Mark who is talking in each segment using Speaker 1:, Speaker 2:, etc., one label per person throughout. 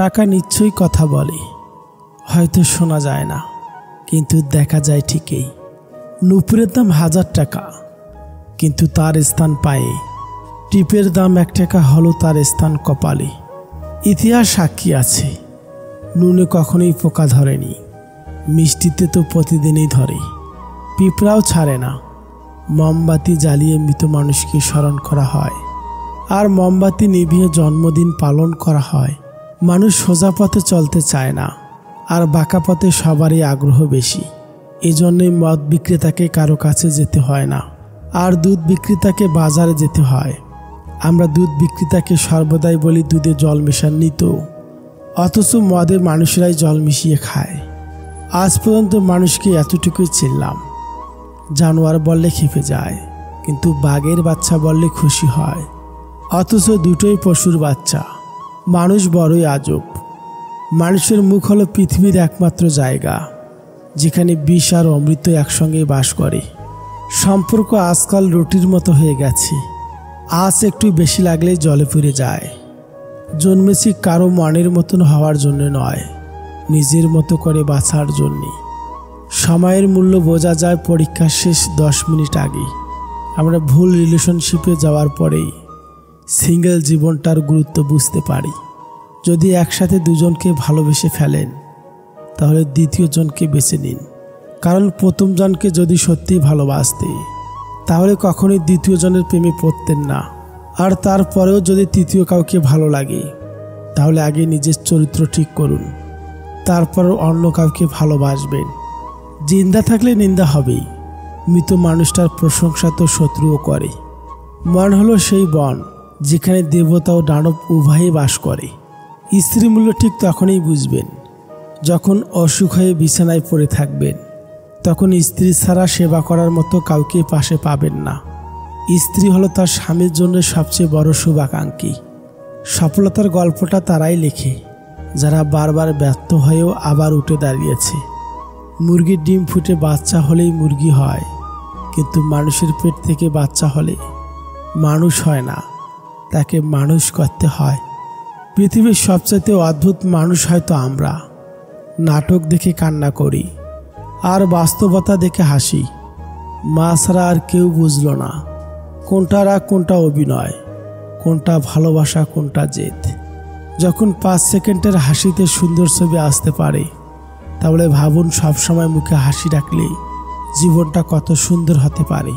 Speaker 1: টাকা নিশ্চয়ই কথা বলে, হয়তো শোনা যায় না, কিন্তু দেখা যায় ঠিকই। নুপুরের দাম 1000 টাকা, কিন্তু তার স্থান পায়ে। টিপের দাম 1 টাকা হলো তার স্থান কপালে। ইতিহাস সাক্ষী আছে, নুনে কখনোই পোকা ধরেনি, মিষ্টিতে তো প্রতিদিনই ধরে। পিঁপড়াও ছাড়ে না, মোমবাতি জ্বালিয়ে মৃত মানুষকে স্মরণ করা হয়, আর মোমবাতি নিভিয়ে জন্মদিন পালন করা হয়। মানুষ সোজা পথে চলতে চায় না, আর বাঁকা পথে সবারই আগ্রহ বেশি। এজন্যই মদ বিক্রেতাকে কারো কাছে যেতে হয় না, আর দুধ বিক্রেতাকে বাজারে যেতে হয়। আমরা দুধ বিক্রেতাকে সর্বদাই বলি দুধে জল মেশাননি তো, অথচ মদে মানুষেরাই জল মিশিয়ে খায়। আজ পর্যন্ত মানুষকে এতটুকুই চিনলাম, জানোয়ার বললে খেপে যায়, কিন্তু বাঘের বাচ্চা বললে খুশি হয়। অথচ দুটোই পশুর বাচ্চা। মানুষ বড়ই আজব। মানুষের মুখ হলো পৃথিবীর একমাত্র জায়গা যেখানে বিষ আর অমৃত একসঙ্গে বাস করে। সম্পর্ক আজকাল রুটির মতো হয়ে গেছে, আজ একটু বেশি লাগলেই জলে পুড়ে যায়। জন্মেছি কারো মনের মতন হওয়ার জন্য নয়, নিজের মতো করে বাঁচার জন্যে। সময়ের মূল্য বোঝা যায় পরীক্ষার শেষ 10 মিনিট আগে। আমরা ভুল রিলেশনশিপে যাওয়ার পরেই সিঙ্গেল জীবনটার গুরুত্ব বুঝতে পারি। যদি একসাথে দুজনকে ভালোবেসে ফেলেন, তাহলে দ্বিতীয় জনকে বেছে নিন, কারণ প্রথম জনকে যদি সত্যিই ভালোবাসতে, তাহলে কখনোই দ্বিতীয় জনের প্রেমে পড়তেন না। আর তারপরেও যদি তৃতীয় কাউকে ভালো লাগে, তাহলে আগে নিজের চরিত্র ঠিক করুন, তারপর অন্য কাউকে ভালোবাসবেন। জিন্দা থাকলে নিন্দা হবেই, মৃত মানুষটার প্রশংসা তো শত্রুও করে। মন হলো সেই বন যেখানে দেবতা ও দানব উভয়ই বাস করে। স্ত্রী মূল্য ঠিক তখনই বুঝবেন যখন অসুখ হয়ে বিছানায় পড়ে থাকবেন, তখন স্ত্রী ছাড়া সেবা করার মতো কাউকে পাশে পাবেন না। স্ত্রী হলো তার স্বামীর জন্য সবচেয়ে বড় শুভাকাঙ্ক্ষী। সফলতার গল্পটা তারাই লেখে যারা বারবার ব্যর্থ হয়েও আবার উঠে দাঁড়িয়েছে। মুরগির ডিম ফুটে বাচ্চা হলেই মুরগি হয়, কিন্তু মানুষের পেট থেকে বাচ্চা হলে মানুষ হয় না, তাকে মানুষ করতে হয়। পৃথিবীর সবচেয়ে অদ্ভুত মানুষ হয়তো আমরা। নাটক দেখে কান্না করি, আর বাস্তবতা দেখে হাসি। মা ছাড়া আর কেউ বুঝল না কোনটা রাগ, কোনটা অভিনয়, কোনটা ভালোবাসা, কোনটা জেদ। যখন 5 সেকেন্ডের হাসিতে সুন্দর ছবি আসতে পারে, তাহলে ভাবুন সবসময় মুখে হাসি রাখলে জীবনটা কত সুন্দর হতে পারে।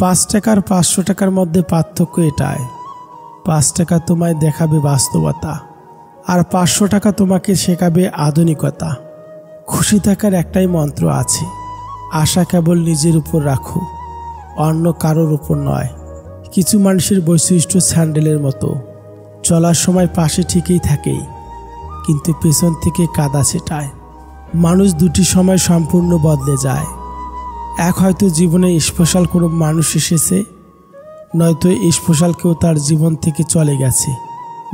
Speaker 1: 5 টাকা আর 500 টাকার মধ্যে পার্থক্য এটাই, 5 টাকা তোমায় দেখাবে বাস্তবতা, আর 500 টাকা তোমাকে শেখাবে আধুনিকতা। খুশি থাকার একটাই মন্ত্র আছে, আশা কেবল নিজের উপর রাখো, অন্য কারোর উপর নয়। কিছু মানুষের বৈশিষ্ট্য স্যান্ডেলের মতো, চলার সময় পাশে ঠিকই থাকে, কিন্তু পেছন থেকে কাদা ছেটায়। মানুষ দুটি সময় সম্পূর্ণ বদলে যায়। এক হয়তো জীবনে স্পেশাল কোনো মানুষ এসেছে, নয়তো স্পেশাল কেউ তার জীবন থেকে চলে গেছে।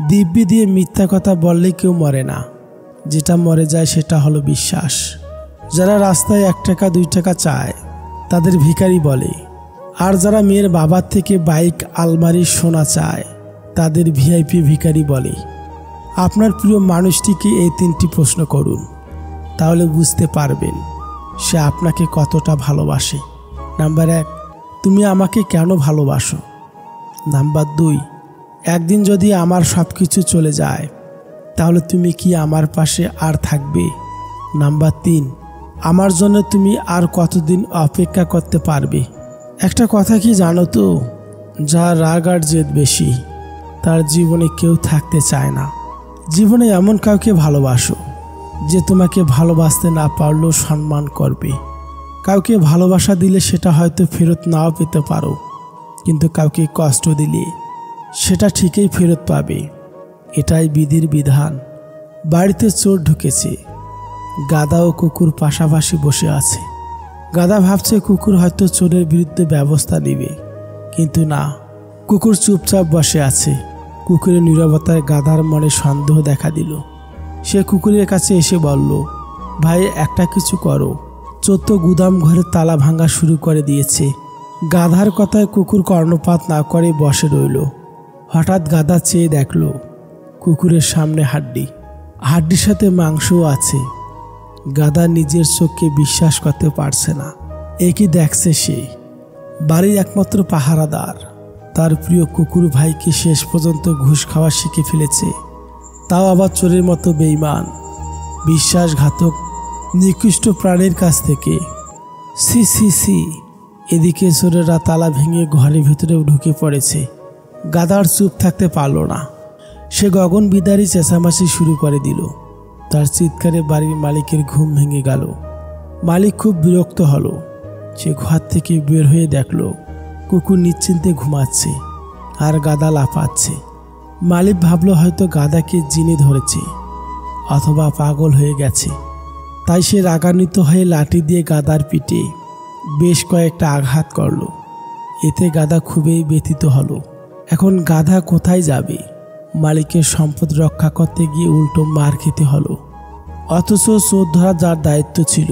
Speaker 1: দিব্যি দিয়ে মিথ্যা কথা বললে কেউ মরে না, যেটা মরে যায় সেটা হলো বিশ্বাস। যারা রাস্তায় 1 টাকা 2 টাকা চায় তাদের ভিখারি বলে, আর যারা মেয়ের বাবার থেকে বাইক, আলমারি, সোনা চায় তাদের ভিআইপি ভিখারি বলে। আপনার প্রিয় মানুষটিকে এই 3টি প্রশ্ন করুন, তাহলে বুঝতে পারবেন সে আপনাকে কতটা ভালোবাসে। নাম্বার 1, তুমি আমাকে কেন ভালোবাসো? নাম্বার 2, একদিন যদি আমার সব কিছু চলে যায়, তাহলে তুমি কি আমার পাশে আর থাকবে? নাম্বার 3, আমার জন্য তুমি আর কতদিন অপেক্ষা করতে পারবে? একটা কথা কি জানো তো, যার রাগ আর জেদ বেশি তার জীবনে কেউ থাকতে চায় না। জীবনে এমন কাউকে ভালোবাসো যে তোমাকে ভালোবাসতে না পারলেও সম্মান করবে। কাউকে ভালোবাসা দিলে সেটা হয়তো ফেরত নাও পেতে পারো, কিন্তু কাউকে কষ্ট দিলে সেটা ঠিকই ফেরত পাবে। এটাই বিধির বিধান। বাড়িতে চোর ঢুকেছে, গাধা ও কুকুর পাশাপাশি বসে আছে। গাধা ভাবছে কুকুর হয়তো চোরের বিরুদ্ধে ব্যবস্থা নেবে, কিন্তু না, কুকুর চুপচাপ বসে আছে। কুকুরের নীরবতায় গাধার মনে সন্দেহ দেখা দিল। সে কুকুরের কাছে এসে বলল, ভাই একটা কিছু করো, চোর তো গুদাম ঘরে তালা ভাঙা শুরু করে দিয়েছে। গাধার কথায় কুকুর কর্ণপাত না করে বসে রইল। হঠাৎ গাধা চেয়ে দেখল কুকুরের সামনে হাড্ডি। হাড্ডির সাথে মাংসও আছে। গাধা নিজের চোখকে বিশ্বাস করতে পারছে না। একই দেখছে সে। বাড়ির একমাত্র পাহারাদার তার প্রিয় কুকুর ভাইকে শেষ পর্যন্ত ঘুষ খাওয়া শিখে ফেলেছে, তাও আবার চোরের মতো বেঈমান, বিশ্বাসঘাতক, নিকৃষ্ট প্রাণীর কাছ থেকে। সি সি সি। এদিকে চোরেরা তালা ভেঙে ঘরের ভিতরে ঢুকে পড়েছে। গাধার চুপ থাকতে পারল না। সে গগন বিদারী চেঁচামেচি শুরু করে দিল। তার চিৎকারে বাড়ির মালিকের ঘুম ভেঙে গেল। মালিক খুব বিরক্ত হলো। সে ঘর থেকে বের হয়ে দেখল কুকুর নিশ্চিন্তে ঘুমাচ্ছে আর গাধা লাফাচ্ছে। মালিক ভাবল হয়তো গাধাকে জিনে ধরেছে অথবা পাগল হয়ে গেছে। তাই সে রাগান্বিত হয়ে লাঠি দিয়ে গাধার পিঠে বেশ কয়েকটা আঘাত করল। এতে গাধা খুবই ব্যথিত হলো। এখন গাধা কোথায় যাবে? মালিকের সম্পদ রক্ষা করতে গিয়ে উল্টো মার খেতে হলো। অথচ চোর ধরা যার দায়িত্ব ছিল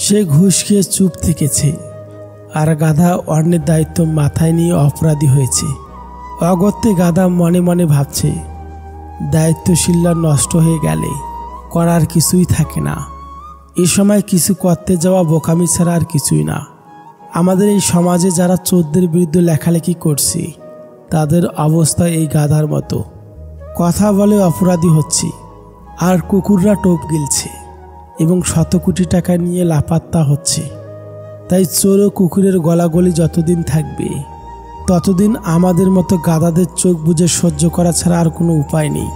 Speaker 1: সে ঘুষ খেয়ে চুপ থেকেছে, আর গাধা অন্যের দায়িত্ব মাথায় নিয়ে অপরাধী হয়েছে। অগত্যে গাধা মনে মনে ভাবছে, দায়িত্বশীলরা নষ্ট হয়ে গেলে করার কিছুই থাকে না। এ সময় কিছু করতে যাওয়া বোকামি ছাড়া আর কিছুই না। আমাদের এই সমাজে যারা চোরদের বিরুদ্ধে লেখালেখি করছে তাদের অবস্থা এই গাধার মতো। কথা বলে অপরাধী হচ্ছে, আর কুকুররা টোপ গিলছে এবং শত কোটি টাকা নিয়ে লাপাত্তা হচ্ছে। তাই চোর ও কুকুরের গলাগলি যতদিন থাকবে ততদিন আমাদের মতো গাধাদের চোখ বুজে সহ্য করা ছাড়া আর কোনো উপায় নেই।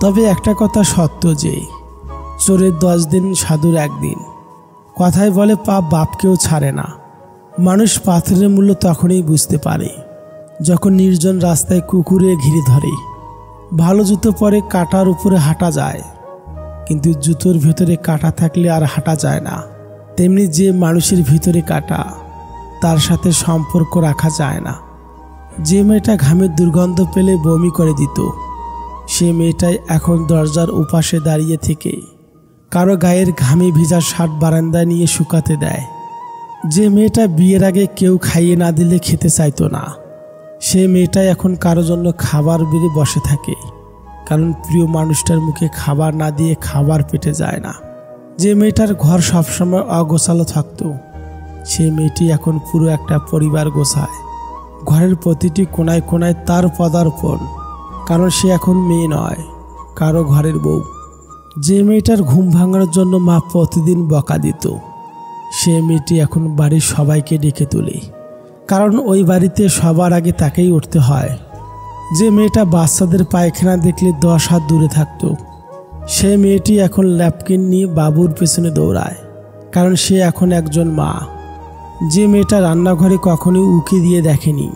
Speaker 1: তবে একটা কথা সত্য যে চোরের 10 দিন সাধুর 1 দিন। কথায় বলে পাপ বাপকেও ছাড়ে না। মানুষ পাথরের মূল্য তখনই বুঝতে পারে যখন নির্জন রাস্তায় কুকুরে ঘিরে ধরে। ভালো জুতো পরে কাঁটার উপরে হাঁটা যায়, কিন্তু জুতোর ভেতরে কাঁটা থাকলে আর হাঁটা যায় না। তেমনি যে মানুষের ভিতরে কাঁটা তার সাথে সম্পর্ক রাখা যায় না। যে মেয়েটা ঘামের দুর্গন্ধ পেলে বমি করে দিত, সে মেয়েটাই এখন দরজার উপাসে দাঁড়িয়ে থেকে কারো গায়ের ঘামে ভিজা শার্ট বারান্দায় নিয়ে শুকাতে দেয়। যে মেয়েটা বিয়ের আগে কেউ খাইয়ে না দিলে খেতে চাইতো না, সে মেয়েটাই এখন কারো জন্য খাবার বেড়ে বসে থাকে, কারণ প্রিয় মানুষটার মুখে খাবার না দিয়ে খাবার পেটে যায় না। যে মেয়েটার ঘর সবসময় অগোছালো থাকতো, সে মেয়েটি এখন পুরো একটা পরিবার গোছায়। ঘরের প্রতিটি কোনায় কোনায় তার পদার্পণ, কারণ সে এখন মেয়ে নয়, কারো ঘরের বউ। যে মেয়েটার ঘুম ভাঙানোর জন্য মা প্রতিদিন বকা দিত, সে মেয়েটি এখন বাড়ির সবাইকে ডেকে তোলে, কারণ ওই বাড়িতে সবার আগে তাকেই উঠতে হয়। যে মেয়েটা বাচ্চাদের পায়খানা দেখলে 10 হাত দূরে থাকত, সে মেয়েটি এখন ল্যাপকিন নিয়ে বাবুর পেছনে দৌড়ায়, কারণ সে এখন একজন মা। যে মেয়েটা রান্নাঘরে কখনোই উকি দিয়ে দেখেনি,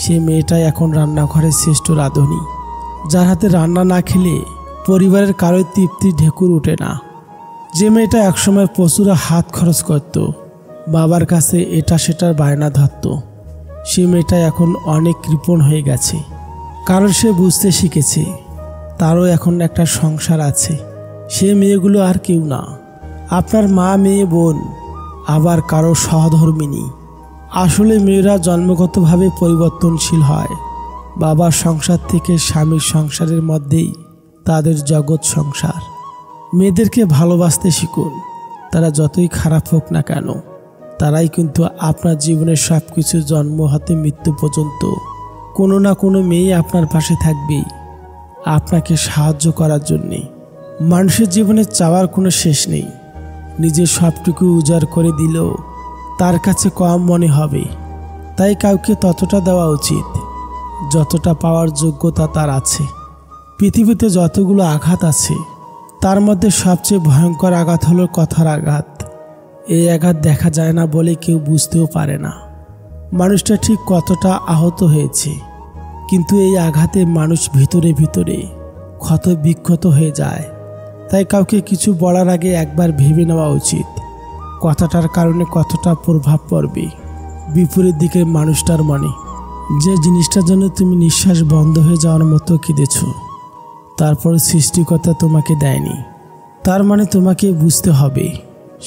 Speaker 1: সে মেয়েটাই এখন রান্নাঘরের শ্রেষ্ঠ রাঁধুনি, যার হাতে রান্না না খেলে পরিবারের কারোর তৃপ্তি ঢেকুর ওঠে না। যে মেয়েটা একসময় প্রচুর হাত খরচ করত, বাবার কাছে এটা সেটার বায়না ধরত, সে মেয়েটা এখন অনেক কৃপণ হয়ে গেছে, কারণ সে বুঝতে শিখেছে তারও এখন একটা সংসার আছে। সে মেয়েগুলো আর কেউ না, আপনার মা, মেয়ে, বোন, আবার কারো সহধর্মিণী। আসলে মেয়েরা জন্মগতভাবে পরিবর্তনশীল হয়। বাবার সংসার থেকে স্বামীর সংসারের মধ্যেই তাদের জগৎ সংসার। মেয়েদেরকে ভালোবাসতে শিখুন। তারা যতই খারাপ হোক না কেন, তারাই কিন্তু আপনার জীবনের সব কিছু, জন্ম হতে মৃত্যু পর্যন্ত কোনো না কোনো মেয়ে আপনার পাশে থাকবেই, আপনাকে সাহায্য করার জন্যে। মানুষের জীবনে চাওয়ার কোনো শেষ নেই। নিজের সবটুকু উজাড় করে দিলেও তার কাছে কম মনে হবে। তাই কাউকে ততটা দেওয়া উচিত যতটা পাওয়ার যোগ্যতা তার আছে। পৃথিবীতে যতগুলো আঘাত আছে তার মধ্যে সবচেয়ে ভয়ঙ্কর আঘাত হলো কথার আঘাত। এই আঘাত দেখা যায় না বলে কেউ বুঝতেও পারে না মানুষটা ঠিক কতটা আহত হয়েছে, কিন্তু এই আঘাতে মানুষ ভিতরে ভিতরে ক্ষত বিক্ষত হয়ে যায়। তাই কাউকে কিছু বলার আগে একবার ভেবে নেওয়া উচিত কথাটার কারণে কতটা প্রভাব পড়বে বিপরীত দিকের মানুষটার মনে। যে জিনিসটার জন্য তুমি নিঃশ্বাস বন্ধ হয়ে যাওয়ার মতো কেঁদেছ, তারপর সৃষ্টিকর্তা তোমাকে দেয়নি, তার মানে তোমাকে বুঝতে হবে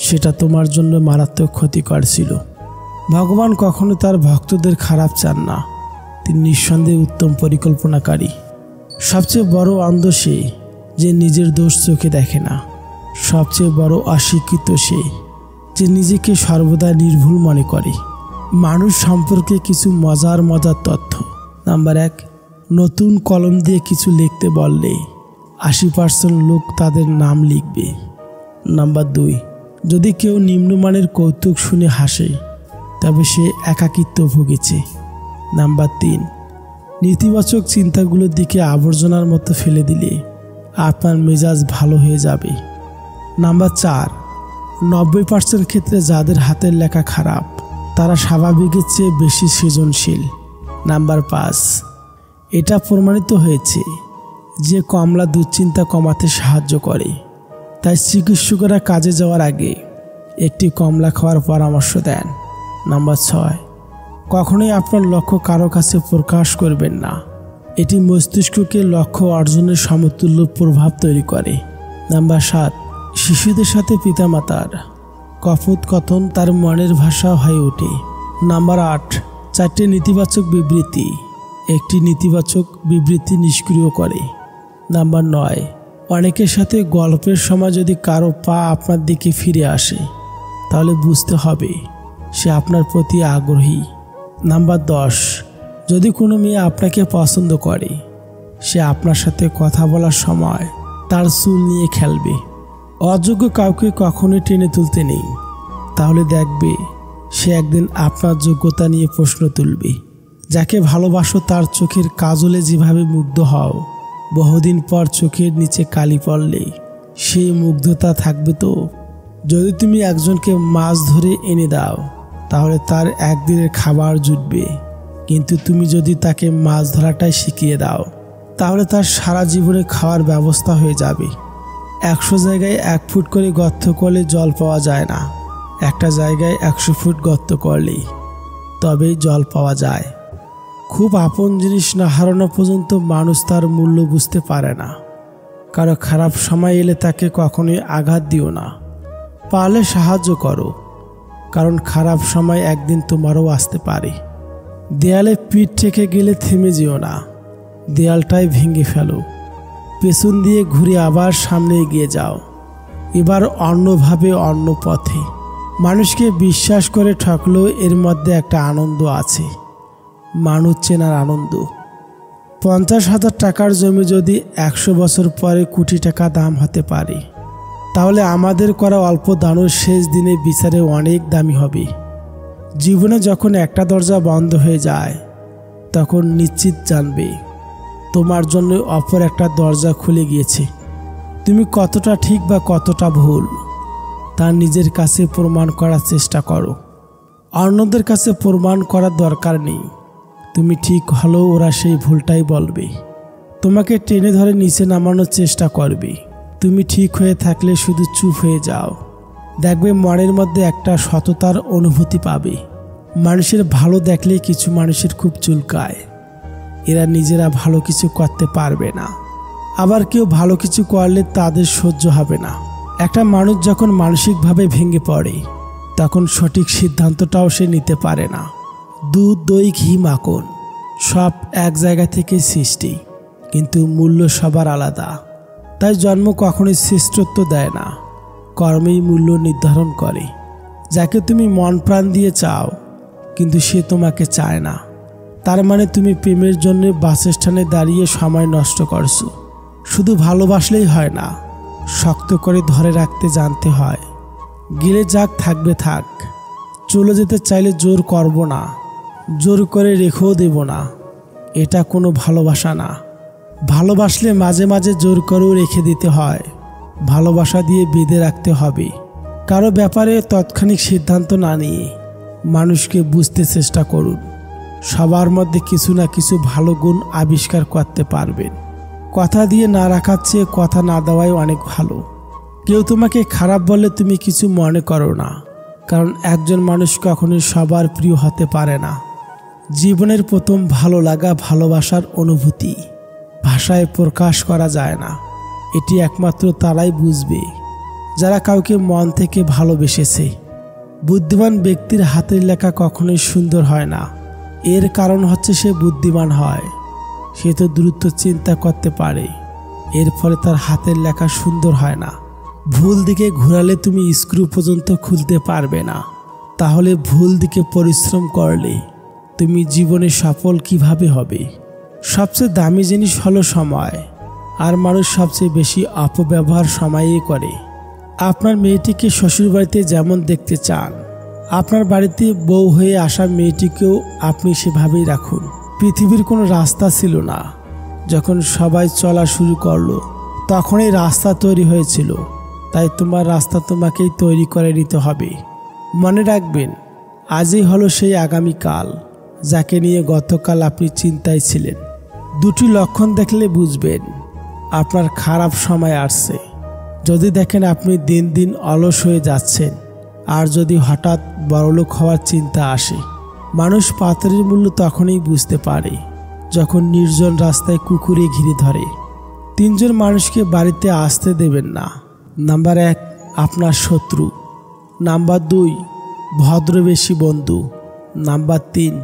Speaker 1: সেটা তোমার জন্য মারাত্মক ক্ষতিকর ছিল। ভগবান কখনো তার ভক্তদের খারাপ চান না, তিনি নিঃসন্দেহে উত্তম পরিকল্পনাকারী। সবচেয়ে বড় অন্ধ সে যে নিজের দোষ চোখে দেখে না। সবচেয়ে বড় অশিক্ষিত সে যে নিজেকে সর্বদা নির্ভুল মনে করে। মানুষ সম্পর্কে কিছু মজার তথ্য। নাম্বার 1, নতুন কলম দিয়ে কিছু লিখতে বললে 80% লোক তাদের নাম লিখবে। নাম্বার 2, যদি কেউ নিম্নমানের কৌতুক শুনে হাসে তবে সে একাকিত্ব ভুগেছে। নাম্বার 3, নেতিবাচক চিন্তাগুলোর দিকে আবর্জনার মতো ফেলে দিলে আপনার মেজাজ ভালো হয়ে যাবে। নাম্বার 4, 90% ক্ষেত্রে যাদের হাতের লেখা খারাপ তারা স্বাভাবিকের চেয়ে বেশি সৃজনশীল। নাম্বার 5, এটা প্রমাণিত হয়েছে যে কমলা দুশ্চিন্তা কমাতে সাহায্য করে, তাই চিকিৎসকেরা কাজে যাওয়ার আগে একটি কমলা খাওয়ার পরামর্শ দেন। নাম্বার 6, কখনোই আপনার লক্ষ্য কারো কাছে প্রকাশ করবেন না, এটি মস্তিষ্ককে লক্ষ্য অর্জনের সমতুল্য প্রভাব তৈরি করে। নাম্বার 7, শিশুদের সাথে পিতামাতার কথোপকথন তার মনের ভাষা হয়ে ওঠে। নাম্বার 8, 4টি নেতিবাচক বিবৃতি একটি নেতিবাচক বিবৃতি নিষ্ক্রিয় করে। নাম্বার 9, অনেকের সাথে গল্পের সময় যদি কারো পা আপনার দিকে ফিরে আসে তাহলে বুঝতে হবে সে আপনার প্রতি আগ্রহী। নাম্বার 10, যদি কোনো মেয়ে আপনাকে পছন্দ করে সে আপনার সাথে কথা বলার সময় তার চুল নিয়ে খেলবে। অযোগ্য কাউকে কখনোই টেনে তুলতে নেই, তাহলে দেখবে সে একদিন আপনার যোগ্যতা নিয়ে প্রশ্ন তুলবে। যাকে ভালোবাসো তার চোখের কাজলে যেভাবে মুগ্ধ হও, বহুদিন পর চোখের নিচে কালি পড়লে সেই মুগ্ধতা থাকবে তো। যদি তুমি একজনকে মাছ ধরে এনে দাও তাহলে তার একদিনের খাবার জুটবে, কিন্তু তুমি যদি তাকে মাছ ধরাটাই শিখিয়ে দাও তাহলে তার সারা জীবনে খাওয়ার ব্যবস্থা হয়ে যাবে। 100 জায়গায় 1 ফুট করে গর্ত করলে জল পাওয়া যায় না, একটা জায়গায় 100 ফুট গর্ত করলেই তবেই জল পাওয়া যায়। খুব আপন জিনিস না হারানো পর্যন্ত মানুষ তার মূল্য বুঝতে পারে না। কারো খারাপ সময় এলে তাকে কখনোই আঘাত দিও না, পারলে সাহায্য করো, কারণ খারাপ সময় একদিন তোমারও আসতে পারে। দেয়ালে পিঠ থেকে গেলে থেমে যেও না, দেয়ালটাই ভেঙে ফেলো, পেছন দিয়ে ঘুরে আবার সামনে এগিয়ে যাও, এবার অন্যভাবে অন্য পথে। মানুষকে বিশ্বাস করে ঠকলেও এর মধ্যে একটা আনন্দ আছে, মানুষ চেনার আনন্দ। 50,000 টাকার জমি যদি 100 বছর পরে কোটি টাকা দাম হতে পারে, তাহলে আমাদের করা অল্প দানও শেষ দিনে বিচারে অনেক দামি হবে। জীবনে যখন একটা দরজা বন্ধ হয়ে যায় তখন নিশ্চিত জানবে তোমার জন্য অপর একটা দরজা খুলে গিয়েছে। তুমি কতটা ঠিক বা কতটা ভুল তা নিজের কাছে প্রমাণ করার চেষ্টা করো, অন্যদের কাছে প্রমাণ করার দরকার নেই। তুমি ঠিক হলেও ওরা সেই ভুলটাই বলবে, তোমাকে টেনে ধরে নিচে নামানোর চেষ্টা করবে। তুমি ঠিক হয়ে থাকলে শুধু চুপ হয়ে যাও, দেখবে মনের মধ্যে একটা সততার অনুভূতি পাবে। মানুষের ভালো দেখলে কিছু মানুষের খুব চুলকায়, এরা নিজেরা ভালো কিছু করতে পারবে না, আবার কেউ ভালো কিছু করলে তাদের সহ্য হবে না। একটা মানুষ যখন মানসিকভাবে ভেঙে পড়ে তখন সঠিক সিদ্ধান্তটাও সে নিতে পারে না। দুধ, দই, ঘি, মাখন সব এক জায়গা থেকে সৃষ্টি, কিন্তু মূল্য সবার আলাদা। তাই জন্ম কখনোই শ্রেষ্ঠত্ব দেয় না, কর্মেই মূল্য নির্ধারণ করে। যাকে তুমি মন প্রাণ দিয়ে চাও কিন্তু সে তোমাকে চায় না, তার মানে তুমি প্রেমের জন্য বাসস্থানে দাঁড়িয়ে সময় নষ্ট করছো। শুধু ভালোবাসলেই হয় না, শক্ত করে ধরে রাখতে জানতে হয়। গেলে যাক, থাকবে থাক, চলে যেতে চাইলে জোর করব না, জোর করে রেখেও দেব না, এটা কোনো ভালোবাসা না। ভালোবাসলে মাঝে মাঝে জোর করেও রেখে দিতে হয়, ভালোবাসা দিয়ে বেঁধে রাখতে হবে। কারো ব্যাপারে তৎক্ষণিক সিদ্ধান্ত না নিয়ে মানুষকে বুঝতে চেষ্টা করুন। সবার মধ্যে কিছু না কিছু ভালো গুণ আবিষ্কার করতে পারবেন। কথা দিয়ে না রাখার চেয়ে কথা না দেওয়াই অনেক ভালো। কেউ তোমাকে খারাপ বললে তুমি কিছু মনে করো না, কারণ একজন মানুষ কখনোই সবার প্রিয় হতে পারে না। জীবনের প্রথম ভালো লাগা ভালোবাসার অনুভূতি, ভাষায় প্রকাশ করা যায় না। এটি একমাত্র তারাই বুঝবে যারা কাউকে মন থেকে ভালোবেসেছে। বুদ্ধিমান ব্যক্তির হাতের লেখা কখনোই সুন্দর হয় না, এর কারণ হচ্ছে সে বুদ্ধিমান হয়, সে তো দ্রুত চিন্তা করতে পারে এর ফলে তার হাতের লেখা সুন্দর হয় না। ভুল দিকে ঘোরালে তুমি স্ক্রু পর্যন্ত খুলতে পারবে না। তাহলে ভুল দিকে পরিশ্রম করলে তুমি জীবনে সফল কিভাবে হবে? সবচেয়ে দামি জিনিস হলো সময়, আর মানুষ সবচেয়ে বেশি অপব্যবহার সময়েই করে। আপনার মেয়েটিকে শ্বশুরবাড়িতে যেমন দেখতে চান, আপনার বাড়িতে বউ হয়ে আসা মেয়েটিকেও আপনি সেভাবেই রাখুন। পৃথিবীর কোনো রাস্তা ছিল না, যখন সবাই চলা শুরু করলো তখনই রাস্তা তৈরি হয়েছিল। তাই তোমার রাস্তা তোমাকেই তৈরি করে নিতে হবে। মনে রাখবেন, আজই হলো সেই আগামীকাল যাকে নিয়ে গতকাল আপনি চিন্তায় ছিলেন। দুটি লক্ষণ দেখলে বুঝবেন আপনার খারাপ সময় আসছে। যদি দেখেন আপনি দিন দিন অলস হয়ে যাচ্ছেন, আর যদি হঠাৎ বড়লোক হওয়ার চিন্তা আসে। মানুষ পাথরের মূল্য তখনই বুঝতে পারে যখন নির্জন রাস্তায় কুকুরে ঘিরে ধরে। 3 জন মানুষকে বাড়িতে আসতে দেবেন না। নাম্বার 1, আপনার শত্রু। নাম্বার 2, ভদ্রবেশী বন্ধু। নাম্বার 3,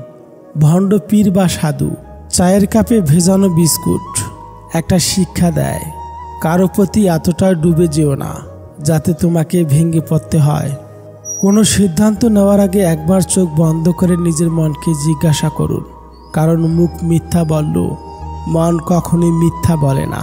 Speaker 1: ভণ্ড পীর বা সাধু। চায়ের কাপে ভেজানো বিস্কুট একটা শিক্ষা দেয়, কারো প্রতি এতটা ডুবে যেও না যাতে তোমাকে ভেঙে পড়তে হয়। কোনো সিদ্ধান্ত নেওয়ার আগে একবার চোখ বন্ধ করে নিজের মনকে জিজ্ঞাসা করুন, কারণ মুখ মিথ্যা বললেও মন কখনোই মিথ্যা বলে না।